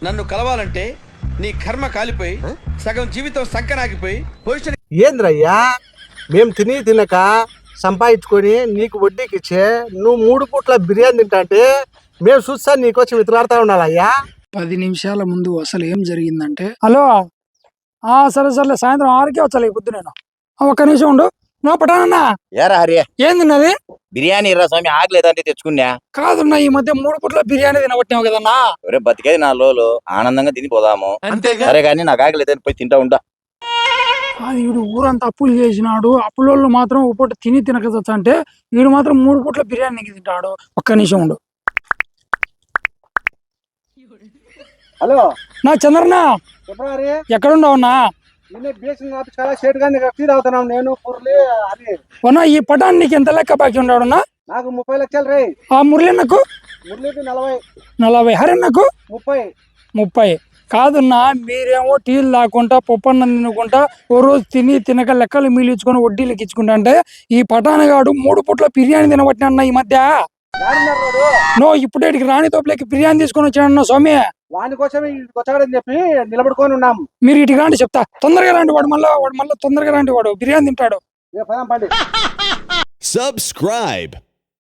నన్ను కలవాలంటే నీ కర్మ కాలిపోయి సగం జీవితం సంకనాగిపోయి పొజిషన్. ఏంద్రయ్యా మేము తినక సంపాదించుకొని నీకు వడ్డీకి ఇచ్చే నువ్వు 3 పూట్ల బిర్యానీ తింటా అంటే మేము చూస్తా నీకొచ్చి మిత్రులాడుతూ ఉండాలయ్యా. 10 నిమిషాల ముందు అసలు ఏం జరిగిందంటే, హలో సరే సర్లే సాయంత్రం 6కే వచ్చాలి పొద్దు. నేను ఒక్క నిమిషం ఉండు. నువ్వు పటానన్నా ఏరా హరి, ఏం తిన్నది? బిర్యానీ రా స్వామి, ఆకలేదంటే తెచ్చుకున్నా. కాదున్నా ఈ మధ్య 3 పూట్ల బిర్యానీ తినబట్టినావు కదన్నా. ఒరే బతికేది 4 రోజులు ఆనందంగా తినిపోదాము. సరే కానీ నాకు ఆకలేదని పోయి తింటా ఉంటా. అది వీడు ఊరంతా అప్పులు చేసినాడు, అప్పులోళ్ళు మాత్రం ఒక పూట తినకచ్చా అంటే వీడు మాత్రం 3 పూట్ల బిర్యానీకి తింటాడు. ఒక్క నిమిషం ఉండు. హలో నా చంద్రనా ఎక్కడున్నావున్నా? ఉన్నా ఈ పటాన్ నీకు ఎంత లెక్క బాకీ ఉన్నాడున్నా? నాకు 30 లక్షలు రే. ఆ మురళన్నకు 40, హరన్నకు 30. కాదున్నా మీరేమో టీలు లాక్కుంటా పప్పన్నం తినుకుంటా ఓ రోజు తినక లెక్కలు మిగిలించుకొని వడ్డీలకి ఇచ్చుకుంటా అంటే ఈ పటానగాడు 3 పూట్ల బిర్యానీ తినబట్టినా ఈ మధ్య. నో ఇప్పుడేటికి రాణి తోపులకి బిర్యానీ తీసుకొని వచ్చాడన్న స్వామి. వాని కోసం వచ్చాడని చెప్పి నిలబడుకొని ఉన్నాం. మీరు ఇటు రాండి చెప్తా. తొందరగా రాండి. వాడు మళ్ళీ తొందరగా రాండి. వాడు బిర్యానీ తింటాడు. Subscribe.